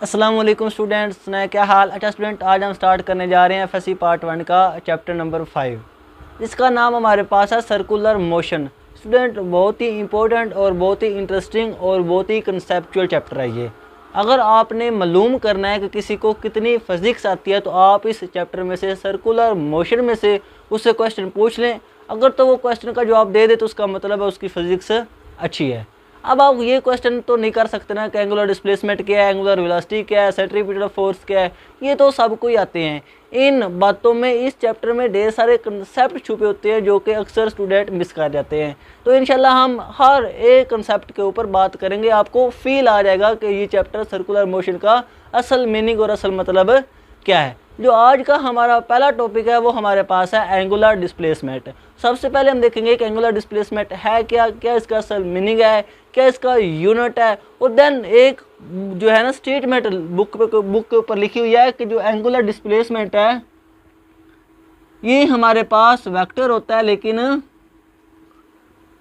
अस्सलाम वालेकुम स्टूडेंट्स, नया क्या हाल। अच्छा स्टूडेंट, आज हम स्टार्ट करने जा रहे हैं एफएससी पार्ट 1 का चैप्टर नंबर 5, जिसका नाम हमारे पास है सर्कुलर मोशन। स्टूडेंट, बहुत ही इंपॉर्टेंट और बहुत ही इंटरेस्टिंग और बहुत ही कंसेप्चुअल चैप्टर है ये। अगर आपने मालूम करना है कि किसी को कितनी फिजिक्स आती है तो आप इस चैप्टर में से सर्कुलर मोशन में से उससे क्वेश्चन पूछ लें। अगर तो वो क्वेश्चन का जवाब दे दे तो उसका मतलब है उसकी फिजिक्स अच्छी है। अब आप ये क्वेश्चन तो नहीं कर सकते ना कि एंगुलर डिस्प्लेसमेंट क्या है, एंगुलर वेलोसिटी क्या है, सेंट्रीपिटल फोर्स क्या है। ये तो सबको ही आते हैं। इन बातों में इस चैप्टर में ढेर सारे कंसेप्ट छुपे होते हैं जो कि अक्सर स्टूडेंट मिस कर जाते हैं। तो इंशाल्लाह हम हर एक कंसेप्ट के ऊपर बात करेंगे। आपको फील आ जाएगा कि ये चैप्टर सर्कुलर मोशन का असल मीनिंग और असल मतलब क्या है। जो आज का हमारा पहला टॉपिक है वो हमारे पास है एंगुलर डिस्प्लेसमेंट। सबसे पहले हम देखेंगे कि एंगुलर डिस्प्लेसमेंट है क्या, क्या इसका असल मीनिंग है, क्या इसका यूनिट है। और देन एक जो है ना स्टेटमेंट बुक के ऊपर लिखी हुई है कि जो एंगुलर डिस्प्लेसमेंट है ये हमारे पास वेक्टर होता है, लेकिन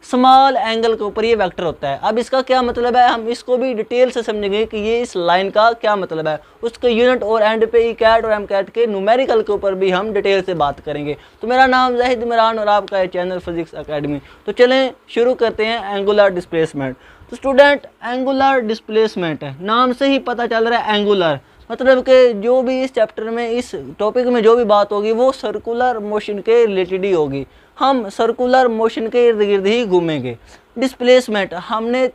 स्मॉल एंगल के ऊपर ये वेक्टर होता है। अब इसका क्या मतलब है, हम इसको भी डिटेल से समझेंगे कि ये इस लाइन का क्या मतलब है। उसके यूनिट और एंड पे ई कैट और एम कैट के न्यूमेरिकल के ऊपर भी हम डिटेल से बात करेंगे। तो मेरा नाम जाहिद इमरान और आपका है चैनल फिजिक्स एकेडमी। तो चलें शुरू करते हैं एंगुलर डिस्प्लेसमेंट। तो स्टूडेंट, एंगुलर डिस्प्लेसमेंट है, नाम से ही पता चल रहा है एंगुलर मतलब कि जो भी इस चैप्टर में इस टॉपिक में जो भी बात होगी वो सर्कुलर मोशन के रिलेटेड ही होगी। हम सर्कुलर मोशन के इर्द गिर्द ही घूमेंगे। डिस्प्लेसमेंट हमने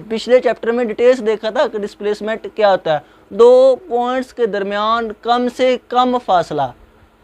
पिछले चैप्टर में डिटेल्स देखा था कि डिस्प्लेसमेंट क्या होता है। दो पॉइंट्स के दरमियान कम से कम फासला,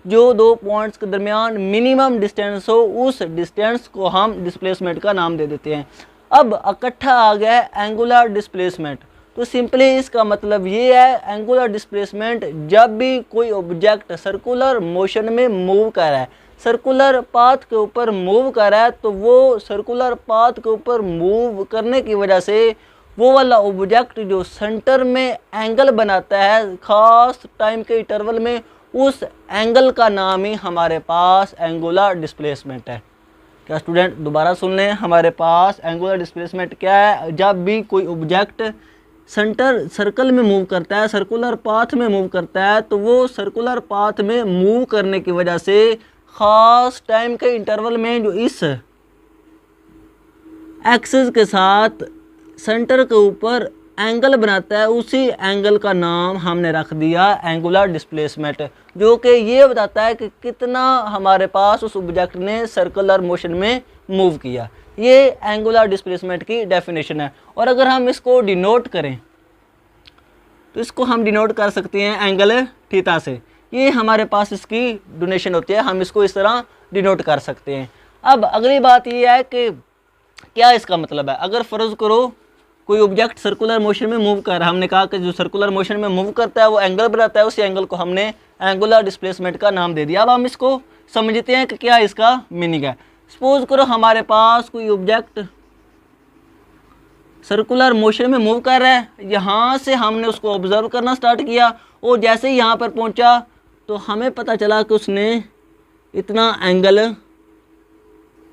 जो दो पॉइंट्स के दरमियान मिनिमम डिस्टेंस हो उस डिस्टेंस को हम डिस्प्लेसमेंट का नाम दे देते हैं। अब इकट्ठा आ गया है एंगुलर डिस्प्लेसमेंट। तो सिंपली इसका मतलब ये है एंगुलर डिस्प्लेसमेंट जब भी कोई ऑब्जेक्ट सर्कुलर मोशन में मूव कर रहा है, सर्कुलर पाथ के ऊपर मूव कर रहा है, तो वो सर्कुलर पाथ के ऊपर मूव करने की वजह से वो वाला ऑब्जेक्ट जो सेंटर में एंगल बनाता है खास टाइम के इंटरवल में, उस एंगल का नाम ही हमारे पास एंगुलर डिस्प्लेसमेंट है। क्या स्टूडेंट, दोबारा सुन लें, हमारे पास एंगुलर डिस्प्लेसमेंट क्या है, जब भी कोई ऑब्जेक्ट सेंटर सर्कल में मूव करता है, सर्कुलर पाथ में मूव करता है, तो वो सर्कुलर पाथ में मूव करने की वजह से खास टाइम के इंटरवल में जो इस एक्सिस के साथ सेंटर के ऊपर एंगल बनाता है, उसी एंगल का नाम हमने रख दिया एंगुलर डिस्प्लेसमेंट, जो कि ये बताता है कि कितना हमारे पास उस ऑब्जेक्ट ने सर्कुलर मोशन में मूव किया। ये एंगुलर डिस्प्लेसमेंट की डेफिनेशन है। और अगर हम इसको डिनोट करें तो इसको हम डिनोट कर सकते हैं एंगल थीटा से। ये हमारे पास इसकी डोनेशन होती है, हम इसको इस तरह डिनोट कर सकते हैं। अब अगली बात ये है कि क्या इसका मतलब है। अगर फ़र्ज़ करो कोई ऑब्जेक्ट सर्कुलर मोशन में मूव कर रहा है, हमने कहा कि जो सर्कुलर मोशन में मूव करता है वो एंगल बनाता है, उसी एंगल को हमने एंगुलर डिस्प्लेसमेंट का नाम दे दिया। अब हम इसको समझते हैं कि क्या इसका मीनिंग है। सपोज करो हमारे पास कोई ऑब्जेक्ट सर्कुलर मोशन में मूव कर रहा है, यहाँ से हमने उसको ऑब्जर्व करना स्टार्ट किया और जैसे ही यहाँ पर पहुँचा तो हमें पता चला कि उसने इतना एंगल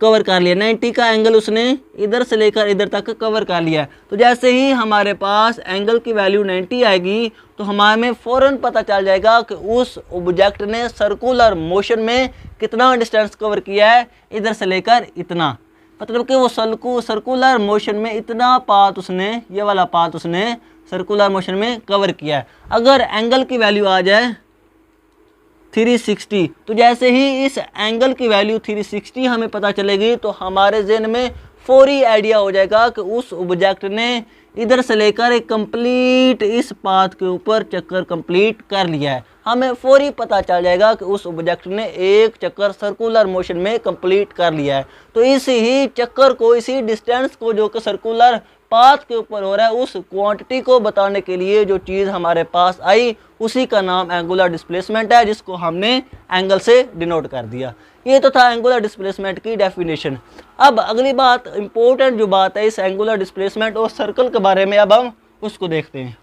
कवर कर लिया, 90 का एंगल उसने इधर से लेकर इधर तक कवर कर लिया। तो जैसे ही हमारे पास एंगल की वैल्यू 90 आएगी तो हमें फ़ौरन पता चल जाएगा कि उस ऑब्जेक्ट ने सर्कुलर मोशन में कितना डिस्टेंस कवर किया है, इधर से लेकर इतना। मतलब कि वो सर्कुलर मोशन में इतना पाथ उसने, ये वाला पाथ उसने सर्कुलर मोशन में कवर किया है। अगर एंगल की वैल्यू आ जाए 360, तो जैसे ही इस एंगल की वैल्यू 360 हमें पता चलेगी तो हमारे जहन में फौरी आइडिया हो जाएगा कि उस ऑब्जेक्ट ने इधर से लेकर एक कंप्लीट इस पाथ के ऊपर चक्कर कंप्लीट कर लिया है। हमें फौरी पता चल जाएगा कि उस ऑब्जेक्ट ने एक चक्कर सर्कुलर मोशन में कंप्लीट कर लिया है। तो इसी ही चक्कर को, इसी डिस्टेंस को जो कि सर्कुलर पाथ के ऊपर हो रहा है, उस क्वांटिटी को बताने के लिए जो चीज़ हमारे पास आई उसी का नाम एंगुलर डिस्प्लेसमेंट है, जिसको हमने एंगल से डिनोट कर दिया। ये तो था एंगुलर डिस्प्लेसमेंट की डेफिनेशन। अब अगली बात, इंपॉर्टेंट जो बात है इस एंगुलर डिस्प्लेसमेंट और सर्कल के बारे में, अब हम उसको देखते हैं।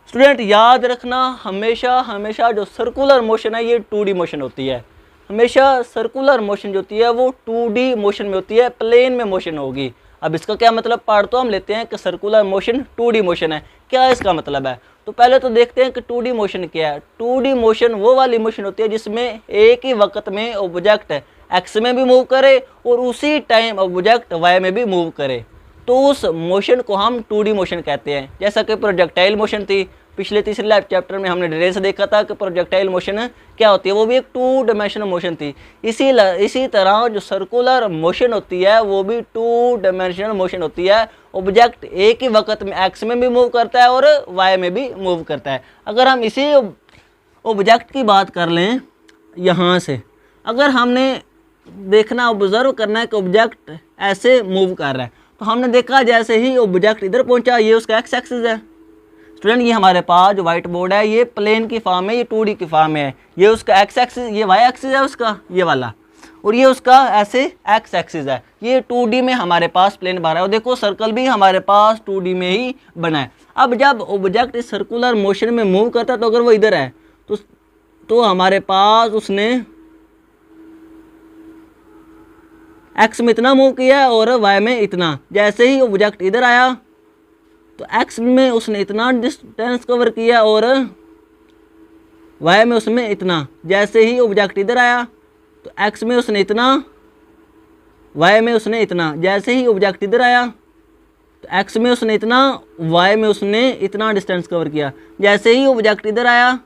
स्टूडेंट, याद रखना हमेशा जो सर्कुलर मोशन है ये 2D मोशन होती है। हमेशा सर्कुलर मोशन जो होती है वो 2D मोशन में होती है, प्लेन में मोशन होगी। अब इसका क्या मतलब, पार्ट तो हम लेते हैं कि सर्कुलर मोशन 2D मोशन है। क्या इसका मतलब है, तो पहले तो देखते हैं कि 2D मोशन क्या है। 2D मोशन वो वाली मोशन होती है जिसमें एक ही वक्त में ऑब्जेक्ट एक्स में भी मूव करे और उसी टाइम ऑब्जेक्ट वाई में भी मूव करे, तो उस मोशन को हम 2D मोशन कहते हैं। जैसा कि प्रोजेक्टाइल मोशन थी, पिछले तीसरे लैब चैप्टर में हमने डिटेल से देखा था कि प्रोजेक्टाइल मोशन क्या होती है, वो भी एक 2 डायमेंशनल मोशन थी। इसी तरह जो सर्कुलर मोशन होती है वो भी 2 डायमेंशनल मोशन होती है। ऑब्जेक्ट एक ही वक्त में एक्स में भी मूव करता है और वाई में भी मूव करता है। अगर हम इसी ऑब्जेक्ट की बात कर लें यहाँ से, अगर हमने देखना ऑब्जर्व करना है कि ऑब्जेक्ट ऐसे मूव कर रहा है, तो हमने देखा जैसे ही ऑब्जेक्ट इधर पहुंचा, ये उसका एक्स एक्सिस है। स्टूडेंट ये हमारे पास जो व्हाइट बोर्ड है ये प्लेन की फॉर्म है, ये 2D की फॉर्म में है। ये उसका एक्स एक्सिस, ये वाई एक्सिस है उसका ये वाला, और ये उसका ऐसे एक्स एक्सिस है। ये 2D में हमारे पास प्लेन बना है और देखो सर्कल भी हमारे पास 2D में ही बना है। अब जब ऑब्जेक्ट इस सर्कुलर मोशन में मूव करता है, तो अगर वो इधर है तो हमारे पास उसने एक्स में इतना मूव किया और वाई में इतना। जैसे ही ऑब्जेक्ट इधर आया तो एक्स में उसने इतना डिस्टेंस कवर किया और वाई में उसमें इतना। जैसे ही ऑब्जेक्ट इधर आया तो एक्स में उसने इतना, वाई में उसने इतना। जैसे ही ऑब्जेक्ट इधर आया तो एक्स में उसने इतना, वाई में उसने इतना डिस्टेंस कवर किया। जैसे ही ऑब्जेक्ट इधर आया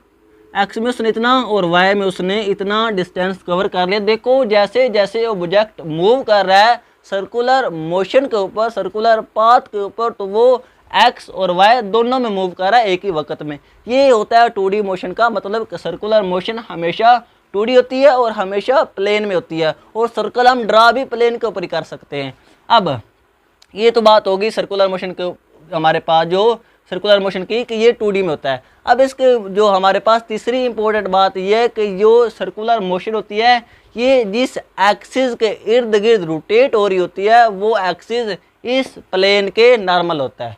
एक्स में उसने इतना और वाई में उसने इतना डिस्टेंस कवर कर लिया। देखो जैसे जैसे ऑब्जेक्ट मूव कर रहा है सर्कुलर मोशन के ऊपर, सर्कुलर पाथ के ऊपर, तो वो एक्स और वाई दोनों में मूव कर रहा है एक ही वक्त में। ये होता है 2D मोशन का मतलब कि सर्कुलर मोशन हमेशा 2D होती है और हमेशा प्लेन में होती है, और सर्कल हम ड्रा भी प्लेन के ऊपर ही कर सकते हैं। अब ये तो बात होगी सर्कुलर मोशन के हमारे पास जो सर्कुलर मोशन की कि ये 2D में होता है। अब इसके जो हमारे पास तीसरी इंपॉर्टेंट बात ये है कि जो सर्कुलर मोशन होती है ये जिस एक्सिस के इर्द गिर्द रोटेट हो रही होती है वो एक्सिस इस प्लेन के नॉर्मल होता है।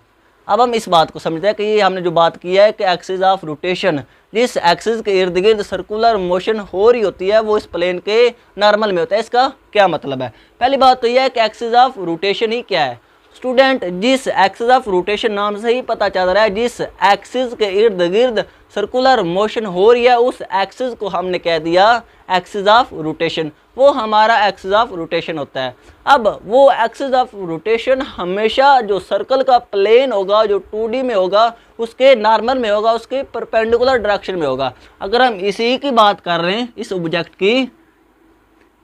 अब हम इस बात को समझते हैं कि ये हमने जो बात की है कि एक्सिस ऑफ रोटेशन, जिस एक्सिस के इर्द गिर्द सर्कुलर मोशन हो रही होती है वो इस प्लेन के नॉर्मल में होता है। इसका क्या मतलब है, पहली बात तो यह है कि एक्सिस ऑफ रोटेशन ही क्या है। स्टूडेंट जिस एक्सिस ऑफ रोटेशन नाम से ही पता चल रहा है, जिस एक्सिस के इर्द गिर्द सर्कुलर मोशन हो रही है उस एक्सिस को हमने कह दिया एक्सिस ऑफ रोटेशन, वो हमारा एक्सिस ऑफ रोटेशन होता है। अब वो एक्सिस ऑफ रोटेशन हमेशा जो सर्कल का प्लेन होगा, जो 2D में होगा, उसके नॉर्मल में होगा, उसके परपेंडिकुलर डायरेक्शन में होगा। अगर हम इसी की बात कर रहे हैं इस ऑब्जेक्ट की,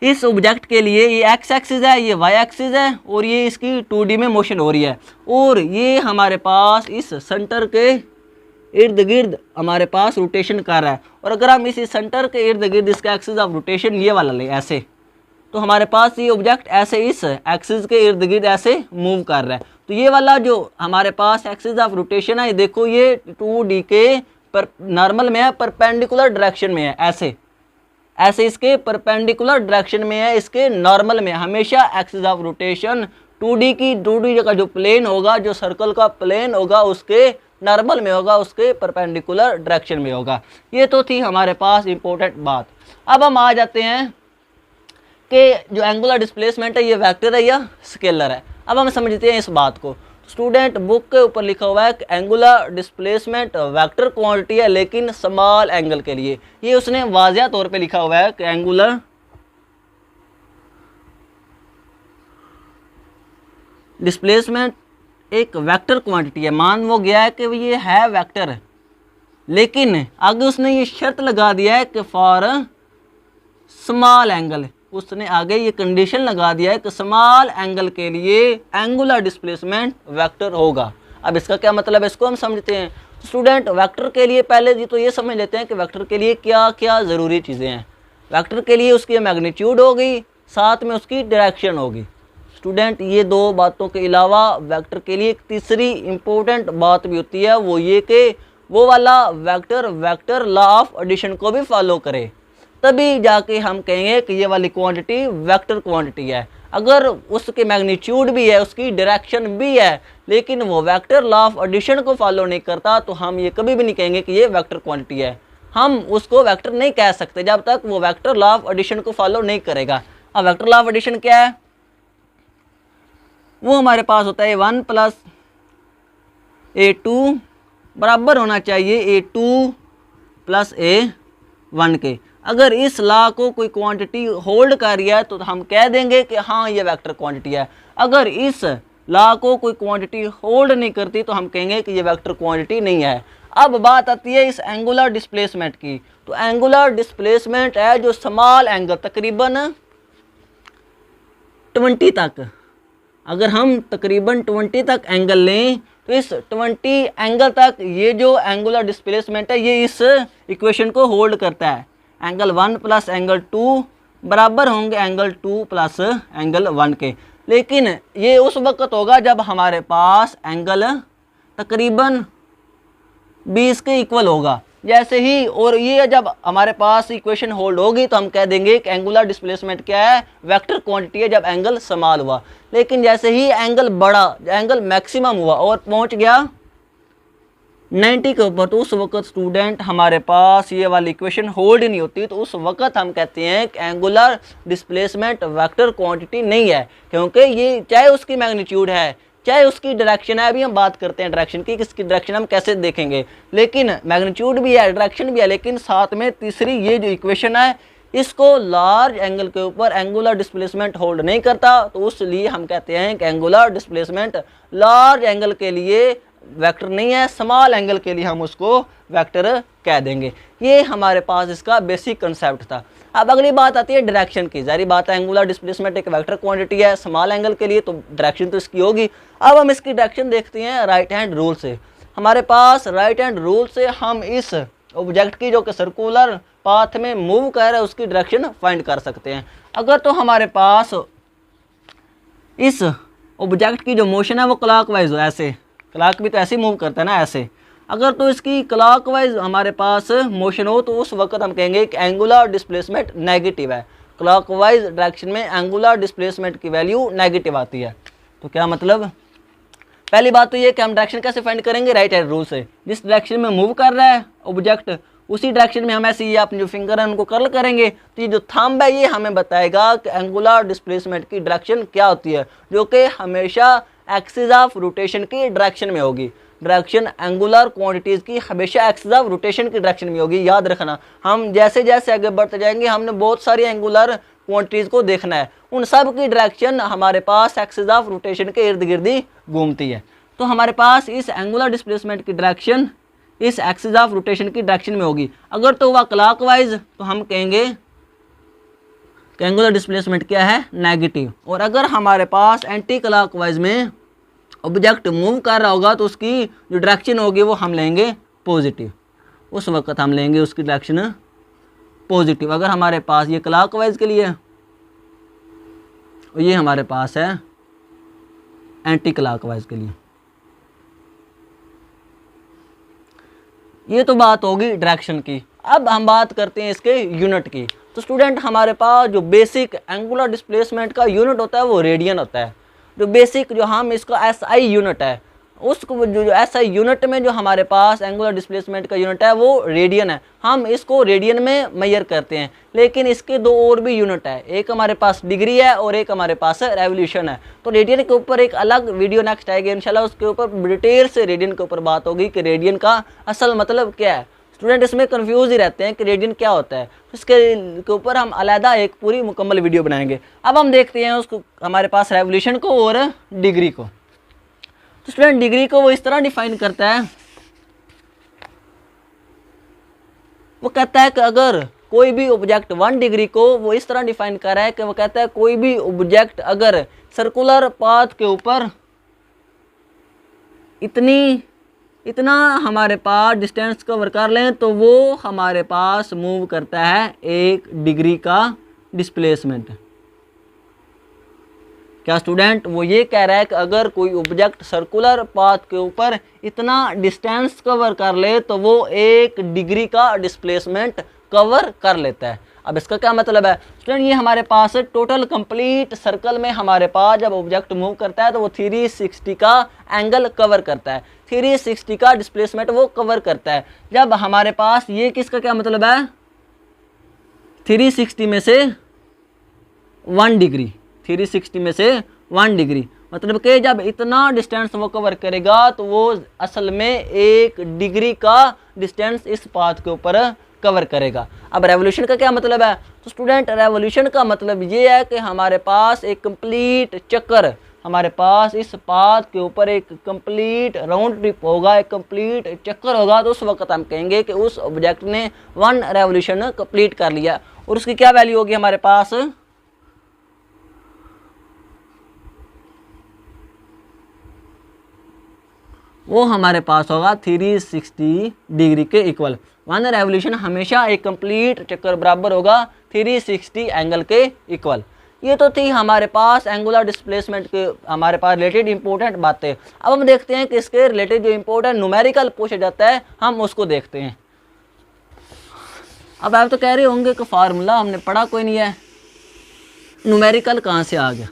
इस ऑब्जेक्ट के लिए ये एक्स एक्सिस है, ये वाई एक्सिस है और ये इसकी 2D में मोशन हो रही है, और ये हमारे पास इस सेंटर के इर्द गिर्द हमारे पास रोटेशन कर रहा है। और अगर हम इस सेंटर के इर्द गिर्द इसका एक्सिस ऑफ रोटेशन ये वाला ले ऐसे, तो हमारे पास ये ऑब्जेक्ट ऐसे इस एक्सिस के इर्द गिर्द ऐसे मूव कर रहा है। तो ये वाला जो हमारे पास एक्सिस ऑफ रोटेशन है, देखो ये 2D के नॉर्मल में है, परपेंडिकुलर डायरेक्शन में है, ऐसे ऐसे इसके परपेंडिकुलर डायरेक्शन में है, इसके नॉर्मल में। हमेशा एक्सिस ऑफ रोटेशन 2D का जो प्लेन होगा, जो सर्कल का प्लेन होगा, उसके नॉर्मल में होगा, उसके परपेंडिकुलर डायरेक्शन में होगा। ये तो थी हमारे पास इंपॉर्टेंट बात। अब हम आ जाते हैं कि जो एंगुलर डिस्प्लेसमेंट है ये वेक्टर है या स्केलर है। अब हम समझते हैं इस बात को। स्टूडेंट बुक के ऊपर लिखा हुआ है कि एंगुलर डिस्प्लेसमेंट वेक्टर क्वांटिटी है लेकिन स्मॉल एंगल के लिए। ये उसने वाज़िया तौर पे लिखा हुआ है कि एंगुलर डिस्प्लेसमेंट एक वेक्टर क्वांटिटी है। मान वो गया है कि ये है वेक्टर, लेकिन आगे उसने ये शर्त लगा दिया है कि फॉर स्मॉल एंगल, उसने आगे ये कंडीशन लगा दिया है कि स्मॉल एंगल के लिए एंगुलर डिस्प्लेसमेंट वेक्टर होगा। अब इसका क्या मतलब है, इसको हम समझते हैं। स्टूडेंट वेक्टर के लिए पहले तो ये समझ लेते हैं कि वेक्टर के लिए क्या क्या ज़रूरी चीज़ें हैं। वेक्टर के लिए उसकी मैग्नीट्यूड होगी, साथ में उसकी डायरेक्शन होगी। स्टूडेंट ये दो बातों के अलावा वेक्टर के लिए एक तीसरी इम्पोर्टेंट बात भी होती है, वो ये कि वो वाला वेक्टर लॉ ऑफ एडिशन को भी फॉलो करे, तभी जाके हम कहेंगे कि ये वाली क्वांटिटी वेक्टर क्वांटिटी है। अगर उसके मैग्नीट्यूड भी है, उसकी डायरेक्शन भी है, लेकिन वो वेक्टर लॉ ऑफ एडिशन को फॉलो नहीं करता, तो हम ये कभी भी नहीं कहेंगे कि ये वेक्टर क्वांटिटी है। हम उसको वेक्टर नहीं कह सकते जब तक वो वेक्टर लॉ ऑफ एडिशन को फॉलो नहीं करेगा। अब वेक्टर लॉ ऑफ एडिशन क्या है, वो हमारे पास होता है A1 प्लस A2 बराबर होना चाहिए A2 प्लस A1 के। अगर इस लॉ को कोई क्वांटिटी होल्ड कर रही है तो हम कह देंगे कि हाँ ये वेक्टर क्वांटिटी है। अगर इस लॉ को कोई क्वांटिटी होल्ड नहीं करती तो हम कहेंगे कि ये वेक्टर क्वांटिटी नहीं है। अब बात आती है इस एंगुलर डिस्प्लेसमेंट की। तो एंगुलर डिस्प्लेसमेंट है जो स्मॉल एंगल तकरीबन 20 तक, अगर हम तकरीबन 20 तक एंगल लें तो इस 20 एंगल तक ये जो एंगुलर डिस्प्लेसमेंट है ये इस इक्वेशन को होल्ड करता है। एंगल 1 प्लस एंगल 2 बराबर होंगे एंगल 2 प्लस एंगल 1 के। लेकिन ये उस वक्त होगा जब हमारे पास एंगल तकरीबन 20 के इक्वल होगा। जैसे ही और ये जब हमारे पास इक्वेशन होल्ड होगी तो हम कह देंगे कि एंगुलर डिस्प्लेसमेंट क्या है, वेक्टर क्वांटिटी है जब एंगल स्मॉल हुआ। लेकिन जैसे ही एंगल बढ़ा, एंगल मैक्सिमम हुआ और पहुंच गया 90 के ऊपर, तो उस वक्त स्टूडेंट हमारे पास ये वाली इक्वेशन होल्ड नहीं होती। तो उस वक्त हम कहते हैं कि एंगुलर डिस्प्लेसमेंट वेक्टर क्वांटिटी नहीं है, क्योंकि ये चाहे उसकी मैग्नीट्यूड है चाहे उसकी डायरेक्शन है। अभी हम बात करते हैं डायरेक्शन की, किसकी डायरेक्शन हम कैसे देखेंगे। लेकिन मैग्नीट्यूड भी है, डायरेक्शन भी है, लेकिन साथ में तीसरी ये जो इक्वेशन है इसको लार्ज एंगल के ऊपर एंगुलर डिस्प्लेसमेंट होल्ड नहीं करता। तो उसलिए हम कहते हैं कि एंगुलर डिस्प्लेसमेंट लार्ज एंगल के लिए वेक्टर नहीं है, स्मॉल एंगल के लिए हम उसको वेक्टर कह देंगे। ये हमारे पास इसका बेसिक कंसेप्ट था। अब अगली बात आती है डायरेक्शन की। जारी बात है एंगुलर डिस्प्लेसमेंट एक वेक्टर क्वांटिटी है स्मॉल एंगल के लिए, तो डायरेक्शन तो इसकी होगी। अब हम इसकी डायरेक्शन देखते हैं राइट हैंड रूल से। हमारे पास राइट हैंड रूल से हम इस ऑब्जेक्ट की जो कि सर्कुलर पाथ में मूव कर रहा है उसकी डायरेक्शन फाइंड कर सकते हैं। अगर तो हमारे पास इस ऑब्जेक्ट की जो मोशन है वो क्लॉकवाइज हो, ऐसे क्लॉक भी तो ऐसे मूव करता है ना, ऐसे। अगर तो इसकी क्लॉकवाइज हमारे पास मोशन हो तो उस वक्त हम कहेंगे कि एंगुलर डिस्प्लेसमेंट नेगेटिव है। क्लॉकवाइज डायरेक्शन में एंगुलर डिस्प्लेसमेंट की वैल्यू नेगेटिव आती है। तो क्या मतलब, पहली बात तो ये कि हम डायरेक्शन कैसे फाइंड करेंगे, राइट हैंड रूल से। जिस डायरेक्शन में मूव कर रहा है ऑब्जेक्ट उसी डायरेक्शन में हम ऐसे ही अपने जो फिंगर है उनको कर्ल करेंगे। तो ये जो थंब है ये हमें बताएगा कि एंगुलर डिस्प्लेसमेंट की डायरेक्शन क्या होती है, जो कि हमेशा एक्सिस ऑफ रोटेशन की डायरेक्शन में होगी। डायरेक्शन एंगुलर क्वांटिटीज़ की हमेशा एक्सिस ऑफ रोटेशन की डायरेक्शन में होगी। याद रखना, हम जैसे जैसे आगे बढ़ते जाएंगे हमने बहुत सारी एंगुलर क्वांटिटीज़ को देखना है, उन सब की डायरेक्शन हमारे पास एक्सिस ऑफ रोटेशन के इर्द गिर्द ही घूमती है। तो हमारे पास इस एंगुलर डिस्प्लेसमेंट की डायरेक्शन इस एक्सिस ऑफ रोटेशन की डायरेक्शन में होगी। अगर तो हुआ क्लॉकवाइज तो हम कहेंगे कि एंगुलर डिस्प्लेसमेंट क्या है, नेगेटिव। और अगर हमारे पास एंटी क्लॉकवाइज में ऑब्जेक्ट मूव कर रहा होगा तो उसकी जो डायरेक्शन होगी वो हम लेंगे पॉजिटिव। उस वक्त हम लेंगे उसकी डायरेक्शन पॉजिटिव। अगर हमारे पास ये क्लॉकवाइज के लिए और ये हमारे पास है एंटी क्लॉकवाइज के लिए। ये तो बात होगी डायरेक्शन की। अब हम बात करते हैं इसके यूनिट की। तो स्टूडेंट हमारे पास जो बेसिक एंगुलर डिस्प्लेसमेंट का यूनिट होता है वो रेडियन होता है। जो बेसिक जो हम इसका एसआई यूनिट है, उसको जो एसआई यूनिट में जो हमारे पास एंगुलर डिस्प्लेसमेंट का यूनिट है वो रेडियन है। हम इसको रेडियन में मेजर करते हैं। लेकिन इसके दो और भी यूनिट है, एक हमारे पास डिग्री है और एक हमारे पास रेवोल्यूशन है। तो रेडियन के ऊपर एक अलग वीडियो नेक्स्ट आएगी इंशाल्लाह, उसके ऊपर डिटेल से रेडियन के ऊपर बात होगी कि रेडियन का असल मतलब क्या है। स्टूडेंट इसमें कंफ्यूज ही रहते हैं कि रेडियन क्या होता है, इसके ऊपर हम अलहदा एक पूरी मुकम्मल वीडियो बनाएंगे। अब हम देखते हैं उसको हमारे पास रेवोल्यूशन को और डिग्री को। तो स्टूडेंट डिग्री को वो इस तरह डिफाइन करता है, वो कहता है कि अगर कोई भी ऑब्जेक्ट 1 डिग्री को वो इस तरह डिफाइन कर रहा है कि वो कहता है कोई भी ऑब्जेक्ट अगर सर्कुलर पाथ के ऊपर इतना हमारे पास डिस्टेंस कवर कर लें तो वो हमारे पास मूव करता है 1 डिग्री का डिस्प्लेसमेंट। क्या स्टूडेंट वो ये कह रहा है कि अगर कोई ऑब्जेक्ट सर्कुलर पाथ के ऊपर इतना डिस्टेंस कवर कर ले तो वो 1 डिग्री का डिस्प्लेसमेंट कवर कर लेता है। अब इसका क्या मतलब है स्टूडेंट, ये हमारे पास टोटल कंप्लीट सर्कल में हमारे पास जब ऑब्जेक्ट मूव करता है तो वो 360 का एंगल कवर करता है, 360 का डिस्प्लेसमेंट वो कवर करता है। जब हमारे पास ये किसका क्या मतलब है, 360 में से 1 डिग्री, 360 में से 1 डिग्री। मतलब कि जब इतना डिस्टेंस वो कवर करेगा तो वो असल में 1 डिग्री का डिस्टेंस इस पाथ के ऊपर कवर करेगा। अब रेवोल्यूशन का क्या मतलब है? तो स्टूडेंट रेवोल्यूशन का मतलब ये है कि हमारे पास एक कंप्लीट चक्कर, हमारे पास इस पाथ के ऊपर एक कंप्लीट राउंड ट्रिप होगा, एक कंप्लीट चक्कर होगा, तो उस वक्त हम कहेंगे कि उस ऑब्जेक्ट ने 1 रेवोल्यूशन कंप्लीट कर लिया। और उसकी क्या वैल्यू होगी हमारे पास? वो हमारे पास होगा 360 डिग्री के इक्वल। 1 रेवोल्यूशन हमेशा एक कंप्लीट चक्कर बराबर होगा 360 एंगल के इक्वल। ये तो थी हमारे पास एंगुलर डिस्प्लेसमेंट के हमारे पास रिलेटेड इंपॉर्टेंट बातें। अब हम देखते हैं कि इसके रिलेटेड जो इंपॉर्टेंट न्यूमेरिकल पूछा जाता है हम उसको देखते हैं। अब आप तो कह रहे होंगे कि फार्मूला हमने पढ़ा कोई नहीं है, न्यूमेरिकल कहाँ से आ गया?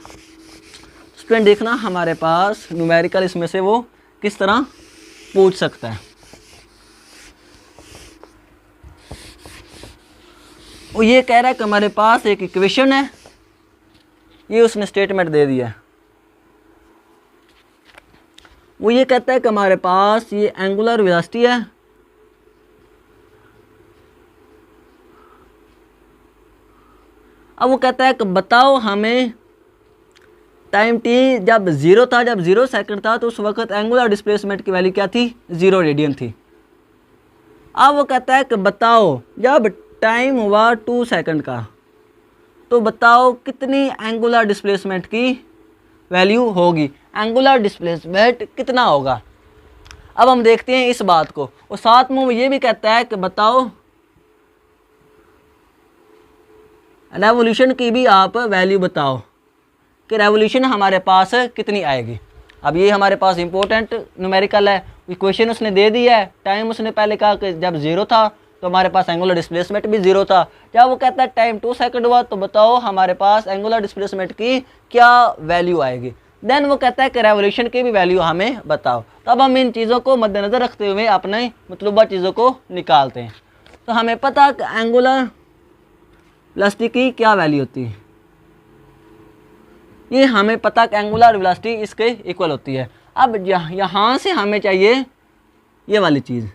स्टूडेंट देखना हमारे पास न्यूमेरिकल इसमें से वो किस तरह पूछ सकता है। वो ये कह रहा है कि हमारे पास एक इक्वेशन है, ये उसने स्टेटमेंट दे दिया है। वो ये कहता है कि हमारे पास ये एंगुलर वेलोसिटी है, अब वो कहता है कि बताओ हमें टाइम टी जब 0 था, जब 0 सेकंड था, तो उस वक्त एंगुलर डिस्प्लेसमेंट की वैल्यू क्या थी? 0 रेडियन थी। अब वो कहता है कि बताओ जब टाइम हुआ 2 सेकंड का, तो बताओ कितनी एंगुलर डिस्प्लेसमेंट की वैल्यू होगी, एंगुलर डिस्प्लेसमेंट कितना होगा। अब हम देखते हैं इस बात को। और साथ में वो ये भी कहता है कि बताओ रेवोल्यूशन की भी आप वैल्यू बताओ कि रेवोल्यूशन हमारे पास कितनी आएगी। अब ये हमारे पास इंपॉर्टेंट न्यूमेरिकल है, इक्वेशन उसने दे दी है, टाइम उसने पहले कहा कि जब 0 था तो हमारे पास एंगुलर डिस्प्लेसमेंट भी 0 था। जब वो कहता है टाइम 2 सेकंड हुआ तो बताओ हमारे पास एंगुलर डिस्प्लेसमेंट की क्या वैल्यू आएगी। देन वो कहता है कि रेवोल्यूशन की भी वैल्यू हमें बताओ। तो अब हम इन चीज़ों को मद्देनज़र रखते हुए अपने मतलूबा चीज़ों को निकालते हैं। तो हमें पता कि एंगुलर वेलोसिटी की क्या वैल्यू होती है, ये हमें पता कि एंगुलर वेलोसिटी इसके इक्वल होती है। अब यहाँ से हमें चाहिए ये वाली चीज़,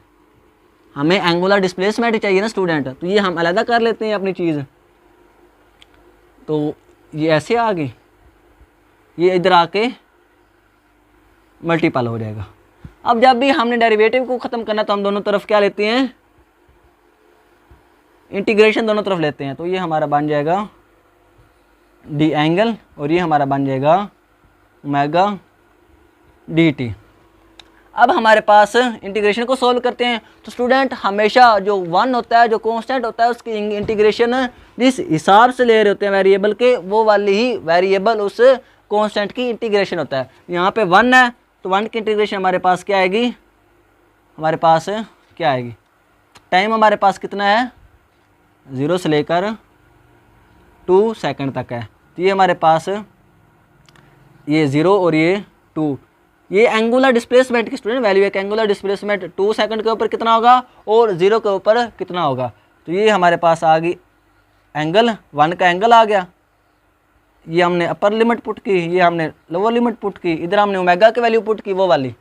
हमें एंगुलर डिस्प्लेसमेंट चाहिए ना स्टूडेंट, तो ये हम अलग कर लेते हैं अपनी चीज़। तो ये ऐसे आ गई, ये इधर आके मल्टीपल हो जाएगा। अब जब भी हमने डेरिवेटिव को ख़त्म करना तो हम दोनों तरफ क्या लेते हैं? इंटीग्रेशन दोनों तरफ लेते हैं। तो ये हमारा बन जाएगा डी एंगल और ये हमारा बन जाएगा ओमेगा डी टी। अब हमारे पास इंटीग्रेशन को सॉल्व करते हैं। तो स्टूडेंट हमेशा जो 1 होता है, जो कांस्टेंट होता है, उसकी इंटीग्रेशन जिस हिसाब से ले रहे होते हैं वेरिएबल के, वो वाली ही वेरिएबल उस कांस्टेंट की इंटीग्रेशन होता है। यहाँ पे 1 है तो 1 की इंटीग्रेशन हमारे पास क्या आएगी? हमारे पास क्या आएगी? टाइम हमारे पास कितना है? 0 से लेकर 2 सेकंड तक है। तो ये हमारे पास ये 0 और ये 2, ये एंगुलर डिस्प्लेसमेंट की स्टूडेंट वैल्यू है। एंगुलर डिस्प्लेसमेंट 2 सेकंड के ऊपर कितना होगा और 0 के ऊपर कितना होगा। तो ये हमारे पास आ गई एंगल, 1 का एंगल आ गया। ये हमने अपर लिमिट पुट की, ये हमने लोअर लिमिट पुट की, इधर हमने ओमेगा की वैल्यू पुट की, वो वाली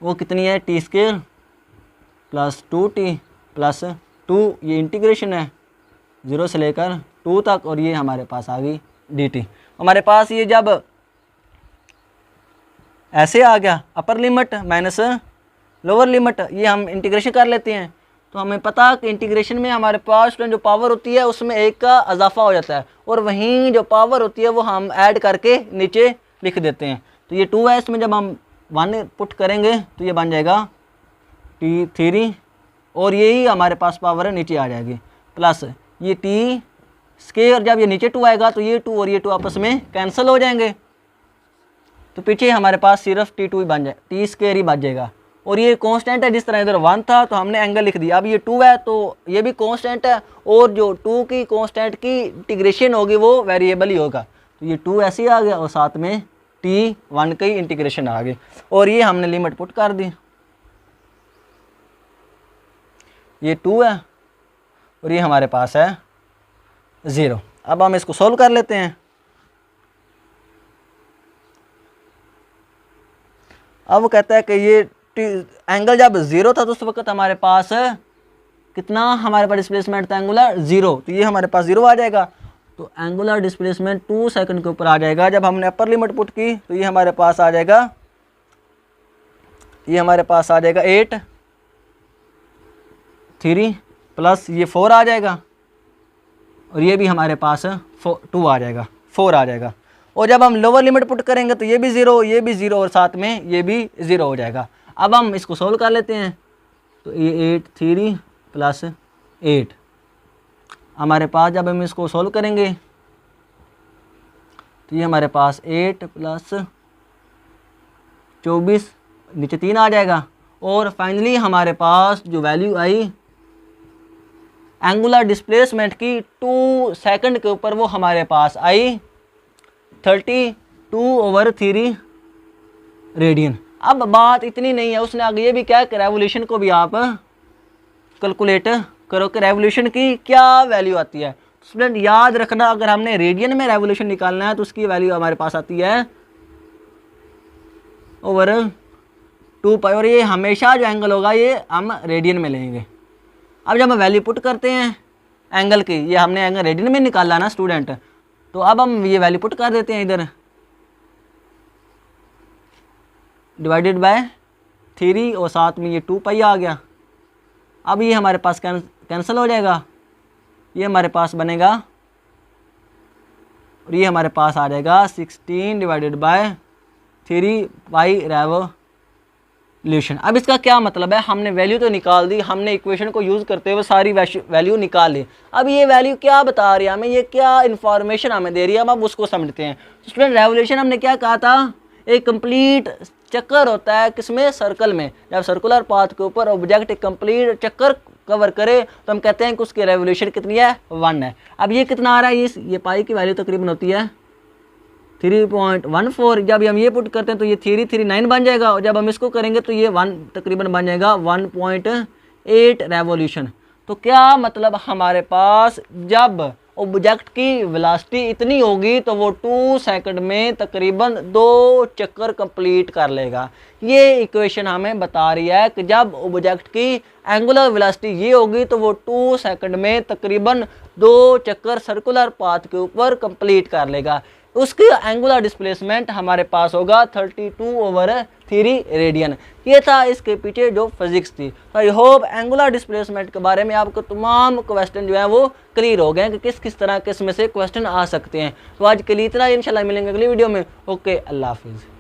वो कितनी है? t² प्लस 2t प्लस 2, ये इंटीग्रेशन है 0 से लेकर 2 तक, और ये हमारे पास आ गई dt। हमारे पास ये जब ऐसे आ गया upper limit minus lower limit, ये हम इंटीग्रेशन कर लेते हैं। तो हमें पता कि इंटीग्रेशन में हमारे पास जो पावर होती है उसमें 1 का इजाफा हो जाता है, और वहीं जो पावर होती है वो हम ऐड करके नीचे लिख देते हैं। तो ये 2 है, इसमें जब हम 1 पुट करेंगे तो ये बन जाएगा t3, और यही हमारे पास पावर है नीचे आ जाएगी, प्लस ये t²। जब ये नीचे 2 आएगा तो ये 2 और ये 2 आपस में कैंसिल हो जाएंगे, तो पीछे हमारे पास सिर्फ t2 ही बन जाए, t² ही बच जाएगा। और ये कांस्टेंट है, जिस तरह इधर 1 था तो हमने एंगल लिख दिया। अब ये 2 है तो ये भी कांस्टेंट है, और जो 2 की कांस्टेंट की इंटीग्रेशन होगी वो वेरिएबल ही होगा। तो ये 2 ऐसे ही आ गया, और साथ में t1 की इंटीग्रेशन आ गई, और ये हमने लिमिट पुट कर दी। ये 2 है और ये हमारे पास है 0। अब हम इसको सोल्व कर लेते हैं। अब वो कहता है कि ये एंगल जब 0 था तो उस वक्त हमारे पास कितना हमारे पास डिस्प्लेसमेंट था एंगुलर 0, तो ये हमारे पास 0 आ जाएगा। तो एंगुलर डिस्प्लेसमेंट 2 सेकंड के ऊपर आ जाएगा। जब हमने अपर लिमिट पुट की तो ये हमारे पास आ जाएगा, ये हमारे पास आ जाएगा 8 3 प्लस ये 4 आ जाएगा, और ये भी हमारे पास 2 आ जाएगा, 4 आ जाएगा। और जब हम लोअर लिमिट पुट करेंगे तो ये भी 0, ये भी 0 और साथ में ये भी 0 हो जाएगा। अब हम इसको सोल्व कर लेते हैं। तो ये 8 3 प्लस 8 हमारे पास, जब हम इसको सोल्व करेंगे तो ये हमारे पास 8 प्लस 24 नीचे 3 आ जाएगा। और फाइनली हमारे पास जो वैल्यू आई एंगुलर डिस्प्लेसमेंट की 2 सेकंड के ऊपर, वो हमारे पास आई 32/3 रेडियन। अब बात इतनी नहीं है, उसने आगे ये भी क्या कि रेवोल्यूशन को भी आप कैलकुलेट करो कि रेवोल्यूशन की क्या वैल्यू आती है। स्टूडेंट याद रखना, अगर हमने रेडियन में रेवोल्यूशन निकालना है तो उसकी वैल्यू हमारे पास आती है ओवर 2 पाई, और ये हमेशा जो एंगल होगा ये हम रेडियन में लेंगे। अब जब हम वैल्यू पुट करते हैं एंगल की, ये हमने एंगल रेडियन में निकाला ना स्टूडेंट, तो अब हम ये वैल्यू पुट कर देते हैं इधर, डिवाइडेड बाय 3 और साथ में ये 2 पाई आ गया। अब ये हमारे पास कैंसिल हो जाएगा, ये हमारे पास बनेगा, और ये हमारे पास आ जाएगा 16 डिवाइडेड बाय 3 पाई रेवोल्यूशन। अब इसका क्या मतलब है, हमने वैल्यू तो निकाल दी, हमने इक्वेशन को यूज़ करते हुए सारी वैल्यू निकाल ली। अब ये वैल्यू क्या बता रही है हमें, ये क्या इन्फॉर्मेशन हमें दे रही है, अब उसको समझते हैं। स्टूडेंट रेवोल्यूशन हमने क्या कहा था, एक कंप्लीट चक्कर होता है किसमें, सर्कल में। जब सर्कुलर पाथ के ऊपर ऑब्जेक्ट एक कंप्लीट चक्कर कवर करे तो हम कहते हैं कि उसकी रेवोल्यूशन कितनी है, 1 है। अब ये कितना आ रहा है, ये पाई की वैल्यू तकरीबन होती है 3.14। जब हम ये पुट करते हैं तो ये 339 बन जाएगा, और जब हम इसको करेंगे तो ये 1 तकरीबन बन जाएगा 1.8 रेवोल्यूशन। तो क्या मतलब, हमारे पास जब ऑब्जेक्ट की वेलोसिटी इतनी होगी तो वो 2 सेकंड में तकरीबन 2 चक्कर कंप्लीट कर लेगा। ये इक्वेशन हमें बता रही है कि जब ऑब्जेक्ट की एंगुलर वेलोसिटी ये होगी तो वो 2 सेकंड में तकरीबन 2 चक्कर सर्कुलर पाथ के ऊपर कंप्लीट कर लेगा। उसकी एंगुलर डिस्प्लेसमेंट हमारे पास होगा 32/3 रेडियन। ये था इसके पीछे जो फिजिक्स थी। तो आई होप एंगुलर डिस्प्लेसमेंट के बारे में आपको तमाम क्वेश्चन जो है वो क्लियर हो गए कि किस किस तरह के इसमें से क्वेश्चन आ सकते हैं। तो आज के लिए इतना, इंशाल्लाह मिलेंगे अगली वीडियो में। ओके, अल्लाह हाफिज़।